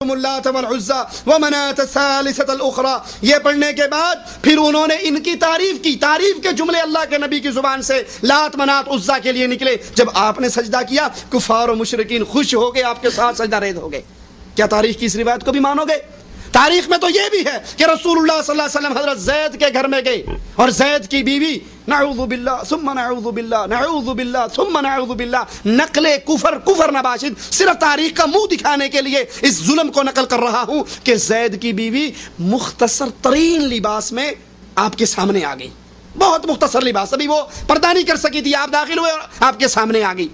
اللات والعزى ومناة الثالثة الأخرى، یہ پڑھنے کے بعد پھر انہوں نے ان کی تعریف کے جملے اللہ کے نبی کی زبان سے لات منات عزا کے لیے نکلے۔ جب آپ نے سجدہ کیا کفار و مشرکین خوش ہو گئے، آپ کے ساتھ سجدہ ریز ہو گئے۔ کیا تاریخ کی اس روایت کو بھی مانو گے؟ تاریخ میں تو یہ بھی ہے کہ رسول اللہ صلی اللہ علیہ وسلم حضرت زید کے گھر میں گئے اور زید کی بیوی نعوذ باللہ ثم نعوذ باللہ نعوذ باللہ ثم نعوذ باللہ، نقل کفر نباشد، صرف تاریخ کا منہ دکھانے کے لیے اس ظلم کو نقل کر رہا ہوں کہ زید کی بیوی مختصر ترین لباس میں آپ کے سامنے آ گئی، بہت مختصر لباس، ابھی وہ پردہ نہیں کر سکی تھی، آپ داخل ہوئے اور آپ کے سامنے آ گئی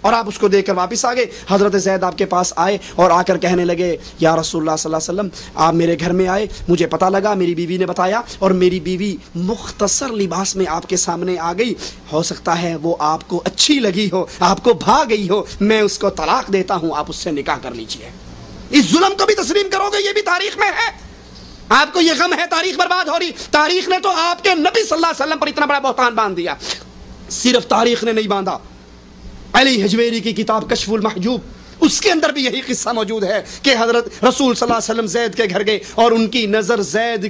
اور آپ اس کو دیکھ کر واپس آ گئے۔ حضرت زید آپ کے پاس آئے اور آ کر کہنے لگے یا رسول اللہ صلی اللہ علیہ وسلم، آپ میرے گھر میں آئے، مجھے پتہ لگا، میری بیوی نے بتایا اور میری بیوی مختصر لباس میں آپ کے سامنے آ گئی، ہو سکتا ہے وہ آپ کو اچھی لگی ہو، آپ کو بھا گئی ہو، میں اس کو طلاق دیتا ہوں، آپ اس سے نکاح کر لیجئے۔ اس ظلم کو بھی تسلیم کرو گے؟ یہ بھی تاریخ میں ہے۔ آپ کو یہ غم ہے تاریخ برباد ہو رہی؟ تاریخ نے تو آپ کے نبی صلی اللہ علیہ وسلم پر اتنا بڑا بہتان باندھ دیا، صرف تاریخ نے نہیں باندھا۔ علی حجویری کی کتاب کشف المحجوب، اس کے اندر بھی یہی قصہ موجود ہے کہ حضرت رسول صلی اللہ علیہ وسلم زید کے گھر گئے اور ان کی نظر زید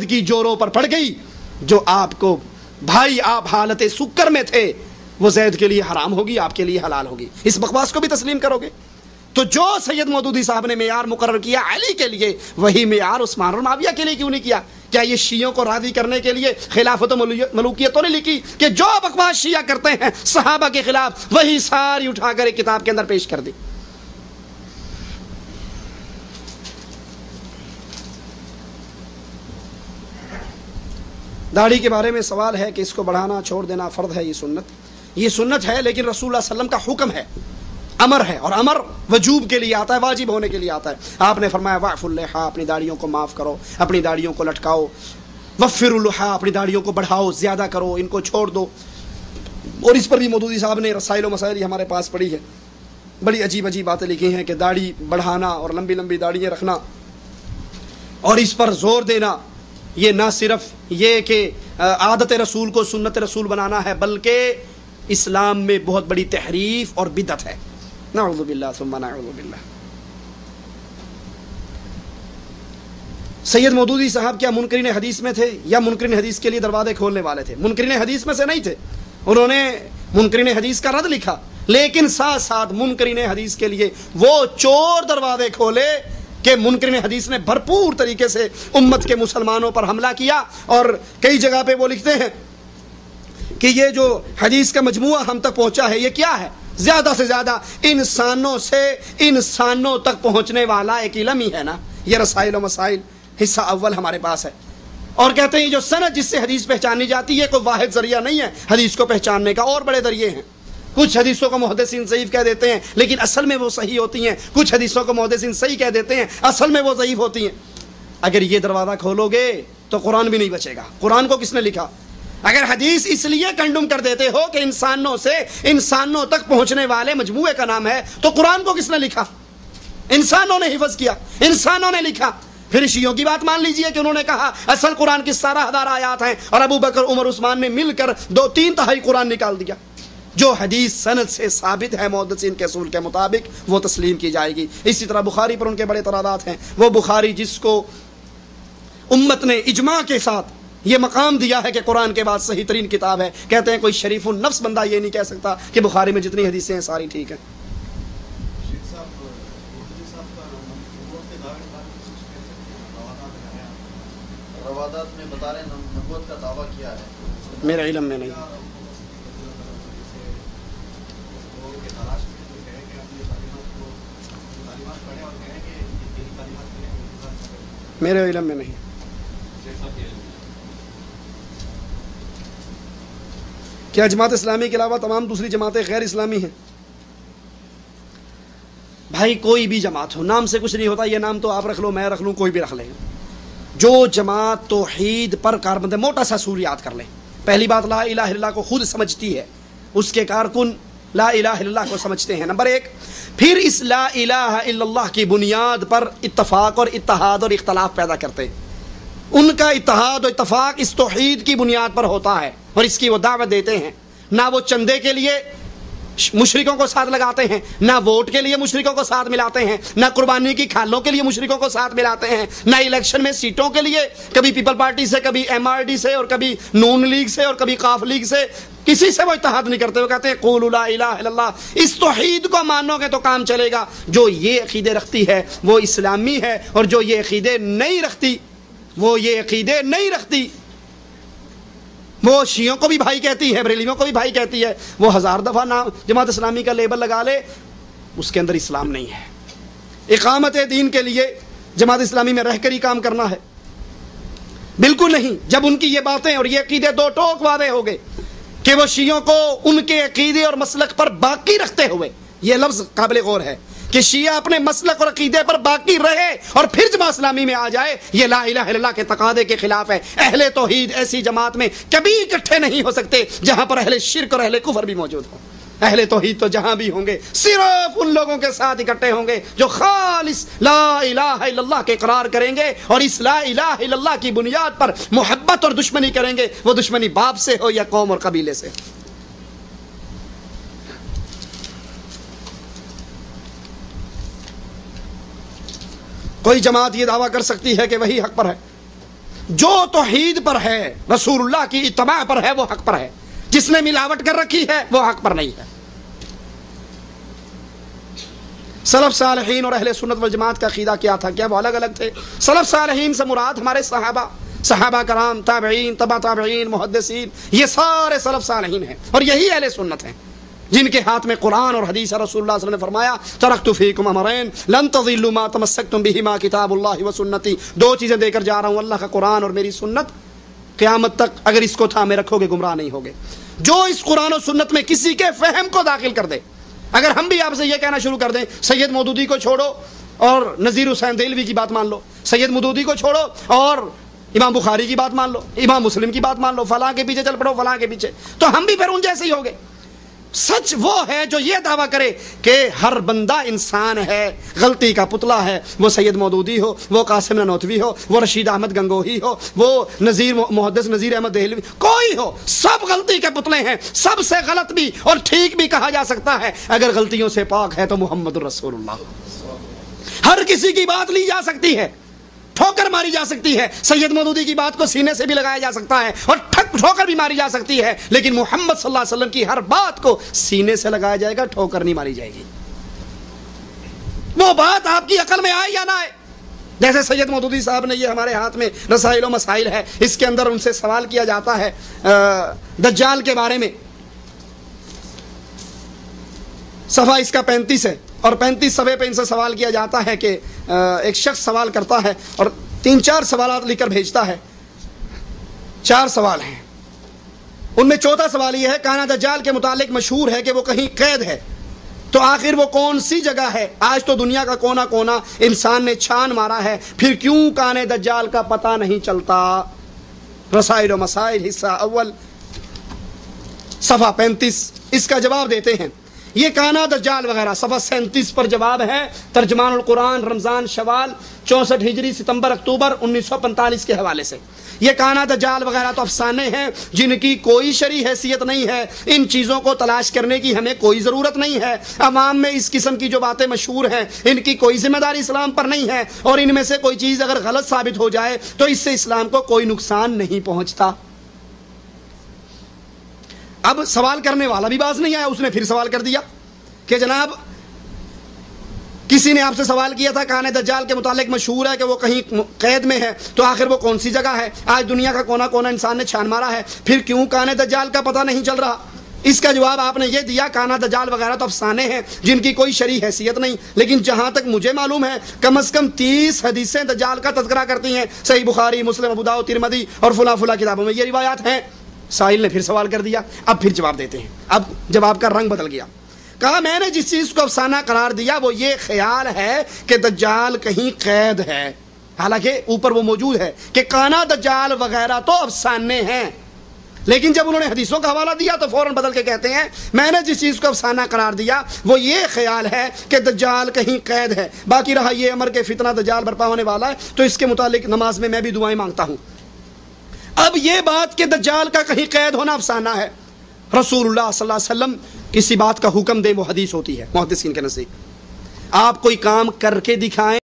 کی جوروں پر پڑ گئی، جو آپ کو بھائی آپ حالت سکر میں تھے، وہ زید کے لیے حرام ہوگی، آپ کے لیے حلال ہوگی۔ اس بکواس کو بھی تسلیم کرو گے؟ تو جو سید مودودی صاحب نے معیار مقرر کیا علی کے لیے، وہی معیار عثمان اور معاویہ کے لیے کیوں نہیں کیا؟ کیا یہ شیعوں کو راضی کرنے کے لیے خلافت و ملوکیت تو نہیں لکھی کہ جو بکواس شیعہ کرتے ہیں صحابہ کے خلاف وہی ساری اٹھا کر ایک کتاب کے اندر پیش کر دی؟ داڑھی کے بارے میں سوال ہے کہ اس کو بڑھانا چھوڑ دینا فرض ہے؟ یہ سنت ہے، لیکن رسول اللہ صلی اللہ علیہ وسلم کا حکم ہے، امر ہے، اور امر وجوب کے لیے آتا ہے، واجب ہونے کے لیے آتا ہے۔ آپ نے فرمایا واعف اللحى، اپنی داڑھیوں کو معاف کرو، اپنی داڑھیوں کو لٹکاؤ، وفر اللحى، اپنی داڑھیوں کو بڑھاؤ، زیادہ کرو، ان کو چھوڑ دو۔ اور اس پر بھی مودودی صاحب نے رسائل و مسائل ہمارے پاس پڑھی ہے، بڑی عجیب باتیں لکھی ہیں کہ داڑھی بڑھانا اور لمبی لمبی داڑھیاں رکھنا اور اس پر زور دینا، یہ نہ صرف یہ کہ عادت رسول کو سنت رسول بنانا ہے، بلکہ اسلام میں بہت بڑی تحریف اور بدعت ہے۔ نعوذ باللہ ثم نعوذ باللہ۔ سید مودودی صاحب کیا منکرین حدیث میں تھے یا منکرین حدیث کے لیے دروازے کھولنے والے تھے؟ منکرین حدیث میں سے نہیں تھے، انہوں نے منکرین حدیث کا رد لکھا، لیکن ساتھ ساتھ منکرین حدیث کے لیے وہ چور دروازے کھولے کہ منکرین حدیث نے بھرپور طریقے سے امت کے مسلمانوں پر حملہ کیا، اور کئی جگہ پہ وہ لکھتے ہیں کہ یہ جو حدیث کا مجموعہ ہم تک پہنچا ہے یہ کیا ہے؟ زیادہ سے زیادہ انسانوں سے انسانوں تک پہنچنے والا ایک علم ہی ہے نا۔ یہ رسائل و مسائل حصہ اول ہمارے پاس ہے، اور کہتے ہیں یہ جو سند جس سے حدیث پہچانی جاتی ہے کوئی واحد ذریعہ نہیں ہے حدیث کو پہچاننے کا، اور بڑے ذریعے ہیں۔ کچھ حدیثوں کو محدثین ضعیف کہہ دیتے ہیں لیکن اصل میں وہ صحیح ہوتی ہیں، کچھ حدیثوں کو محدثین صحیح کہہ دیتے ہیں، اصل میں وہ ضعیف ہوتی ہیں۔ اگر یہ دروازہ کھولو گے تو قرآن بھی نہیں بچے گا۔ قرآن کو کس نے لکھا؟ اگر حدیث اس لیے کنڈم کر دیتے ہو کہ انسانوں سے انسانوں تک پہنچنے والے مجموعے کا نام ہے، تو قرآن کو کس نے لکھا؟ انسانوں نے حفظ کیا، انسانوں نے لکھا۔ پھر شیعوں کی بات مان لیجئے کہ انہوں نے کہا اصل قرآن کی 17,000 آیات ہیں اور ابو بکر عمر عثمان نے مل کر 2/3 قرآن نکال دیا۔ جو حدیث سند سے ثابت ہے محدثین کے اصول کے مطابق وہ تسلیم کی جائے گی۔ اسی طرح بخاری پر ان کے بڑے اعتراضات ہیں، وہ بخاری جس کو امت نے اجماع کے ساتھ یہ مقام دیا ہے کہ قرآن کے بعد صحیح ترین کتاب ہے، کہتے ہیں کوئی شریف النفس بندہ یہ نہیں کہہ سکتا کہ بخاری میں جتنی حدیثیں ہیں ساری ٹھیک ہیں۔ روادات میں بتا رہے نبوت کا دعویٰ کیا ہے؟ میرے علم میں نہیں، میرے علم میں نہیں۔ کیا جماعت اسلامی کے علاوہ تمام دوسری جماعتیں غیر اسلامی ہیں؟ بھائی کوئی بھی جماعت ہو، نام سے کچھ نہیں ہوتا، یہ نام تو آپ رکھ لو، میں رکھ لوں، کوئی بھی رکھ لیں، جو جماعت توحید پر کاربند ہے، موٹا سا سور یاد کر لیں۔ پہلی بات لا الہ الا اللہ کو خود سمجھتی ہے، اس کے کارکن لا الہ الا اللہ کو سمجھتے ہیں، نمبر 1۔ پھر اس لا الہ الا اللہ کی بنیاد پر اتفاق اور اتحاد اور اختلاف پیدا کرتے ہیں۔ ان کا اتحاد و اتفاق اس توحید کی بنیاد پر ہوتا ہے اور اس کی وہ دعوت دیتے ہیں، نہ وہ چندے کے لیے مشرکوں کو ساتھ لگاتے ہیں، نہ ووٹ کے لیے مشرکوں کو ساتھ ملاتے ہیں، نہ قربانی کی کھالوں کے لیے مشرکوں کو ساتھ ملاتے ہیں، نہ الیکشن میں سیٹوں کے لیے کبھی پیپل پارٹی سے، کبھی ایم آر ڈی سے، اور کبھی نون لیگ سے، اور کبھی قاف لیگ سے، کسی سے وہ اتحاد نہیں کرتے. وہ کہتے ہیں قولوا لا الہ الا اللہ. اس توحید کو مانو گے تو کام چلے گا. جو یہ عقیدے رکھتی ہے وہ اسلامی ہے، اور جو یہ عقیدے نہیں رکھتی وہ شیعوں کو بھی بھائی کہتی ہے، بریلویوں کو بھی بھائی کہتی ہے. وہ 1000 دفعہ نام جماعت اسلامی کا لیبل لگا لے، اس کے اندر اسلام نہیں ہے. اقامت دین کے لیے جماعت اسلامی میں رہ کر ہی کام کرنا ہے؟ بالکل نہیں. جب ان کی یہ باتیں اور یہ عقیدے دو ٹوک واضح ہو گئے کہ وہ شیعوں کو ان کے عقیدے اور مسلک پر باقی رکھتے ہوئے، یہ لفظ قابل غور ہے کہ شیعہ اپنے مسلک اور عقیدے پر باقی رہے اور پھر جماعت اسلامی میں آ جائے، یہ لا الہ الا اللہ کے تقاضے کے خلاف ہے. اہل توحید ایسی جماعت میں کبھی اکٹھے نہیں ہو سکتے جہاں پر اہل شرک اور اہل کفر بھی موجود ہوں. اہل توحید تو جہاں بھی ہوں گے صرف ان لوگوں کے ساتھ اکٹھے ہوں گے جو خالص لا الہ الا اللہ کے اقرار کریں گے، اور اس لا الہ الا اللہ کی بنیاد پر محبت اور دشمنی کریں گے، وہ دشمنی باپ سے ہو یا قوم اور قبیلے سے. کوئی جماعت یہ دعویٰ کر سکتی ہے کہ وہی حق پر ہے؟ جو توحید پر ہے، رسول اللہ کی اتباع پر ہے، وہ حق پر ہے. جس نے ملاوٹ کر رکھی ہے وہ حق پر نہیں ہے. سلف صالحین اور اہل سنت والجماعت کا عقیدہ کیا تھا؟ کیا وہ الگ الگ تھے؟ سلف صالحین سے مراد ہمارے صحابہ کرام، تابعین، تبع تابعین، محدثین، یہ سارے سلف صالحین ہیں، اور یہی اہل سنت ہیں جن کے ہاتھ میں قرآن اور حدیث. رسول اللہ صلی اللہ علیہ وسلم نے فرمایا ترکت فیکم امرین لن تضلوا ما تمسکتم بہما کتاب اللہ و سنتی. 2 چیزیں دے کر جا رہا ہوں، اللہ کا قرآن اور میری سنت. قیامت تک اگر اس کو تھامے رکھو گے گمراہ نہیں ہوگے. جو اس قرآن و سنت میں کسی کے فہم کو داخل کر دے، اگر ہم بھی آپ سے یہ کہنا شروع کر دیں سید مودودی کو چھوڑو اور نذیر حسین دہلوی کی بات مان لو، سید مودودی کو چھوڑو اور امام بخاری کی بات مان لو، امام مسلم کی بات مان لو، فلاں کے پیچھے چل پڑو، فلاں کے پیچھے، تو ہم بھی پھر ان جیسے ہی ہو گئے. سچ وہ ہے جو یہ دعویٰ کرے کہ ہر بندہ انسان ہے، غلطی کا پتلا ہے، وہ سید مودودی ہو، وہ قاسم نانوتوی ہو، وہ رشید احمد گنگوہی ہو، وہ محدث نذیر احمد دہلوی، کوئی ہو، سب غلطی کے پتلے ہیں. سب سے غلط بھی اور ٹھیک بھی کہا جا سکتا ہے. اگر غلطیوں سے پاک ہے تو محمد الرسول اللہ. ہر کسی کی بات لی جا سکتی ہے، ٹھوکر ماری جا سکتی ہے. سید مودودی کی بات کو سینے سے بھی لگایا جا سکتا ہے اور ٹھوکر بھی ماری جا سکتی ہے، لیکن محمد صلی اللہ علیہ وسلم کی ہر بات کو سینے سے لگایا جائے گا، ٹھوکر نہیں ماری جائے گی. وہ بات آپ کی عقل میں آئے یا نہ آئے. جیسے سید مودودی صاحب نے، یہ ہمارے ہاتھ میں رسائل و مسائل ہے، اس کے اندر ان سے سوال کیا جاتا ہے دجال کے بارے میں. صفحہ اس کا 35 ہے، اور 35 صفحے پہ ان سے سوال کیا جاتا ہے کہ ایک شخص سوال کرتا ہے اور 3-4 سوالات لکھ کر بھیجتا ہے. 4 سوال ہیں، ان میں چوتھا سوال یہ ہے کانا دجال کے متعلق مشہور ہے کہ وہ کہیں قید ہے، تو آخر وہ کون سی جگہ ہے؟ آج تو دنیا کا کونا کونا انسان نے چھان مارا ہے، پھر کیوں کانے دجال کا پتہ نہیں چلتا؟ رسائل و مسائل حصہ اول صفحہ 35 اس کا جواب دیتے ہیں. یہ کانا دجال وغیرہ صفحہ 37 پر جواب ہے. ترجمان القرآن رمضان شوال 64 ہجری ستمبر اکتوبر 1945 کے حوالے سے. یہ کانا دجال وغیرہ تو افسانے ہیں جن کی کوئی شرعی حیثیت نہیں ہے. ان چیزوں کو تلاش کرنے کی ہمیں کوئی ضرورت نہیں ہے. عوام میں اس قسم کی جو باتیں مشہور ہیں ان کی کوئی ذمہ داری اسلام پر نہیں ہے، اور ان میں سے کوئی چیز اگر غلط ثابت ہو جائے تو اس سے اسلام کو کوئی نقصان نہیں پہنچتا. اب سوال کرنے والا بھی باز نہیں آیا، اس نے پھر سوال کر دیا کہ جناب کسی نے آپ سے سوال کیا تھا کانے دجال کے متعلق مشہور ہے کہ وہ کہیں قید میں ہے، تو آخر وہ کون سی جگہ ہے؟ آج دنیا کا کونا کونا انسان نے چھان مارا ہے، پھر کیوں کانے دجال کا پتہ نہیں چل رہا؟ اس کا جواب آپ نے یہ دیا کانا دجال وغیرہ تو افسانے ہیں جن کی کوئی شرعی حیثیت نہیں، لیکن جہاں تک مجھے معلوم ہے کم از کم 30 حدیثیں دجال کا تذکرہ کرتی ہیں. صحیح بخاری، مسلم، ابو داؤد، ترمذی اور فلاں فلاں کتابوں میں یہ روایات ہیں. سائل نے پھر سوال کر دیا. اب پھر جواب دیتے ہیں. اب جواب کا رنگ بدل گیا. کہا میں نے جس چیز کو افسانہ قرار دیا وہ یہ خیال ہے کہ دجال کہیں قید ہے، حالانکہ اوپر وہ موجود ہے کہ کانا دجال وغیرہ تو افسانے ہیں. لیکن جب انہوں نے حدیثوں کا حوالہ دیا تو فوراً بدل کے کہتے ہیں میں نے جس چیز کو افسانہ قرار دیا وہ یہ خیال ہے کہ دجال کہیں قید ہے. باقی رہا یہ امر کہ فتنہ دجال برپا ہونے والا ہے، تو اس کے متعلق نماز میں بھی دعائیں مانگتا ہوں. اب یہ بات کہ دجال کا کہیں قید ہونا افسانہ ہے، رسول اللہ صلی اللہ علیہ وسلم کسی بات کا حکم دیں وہ حدیث ہوتی ہے محدثین کے نزدیک. آپ کوئی کام کر کے دکھائیں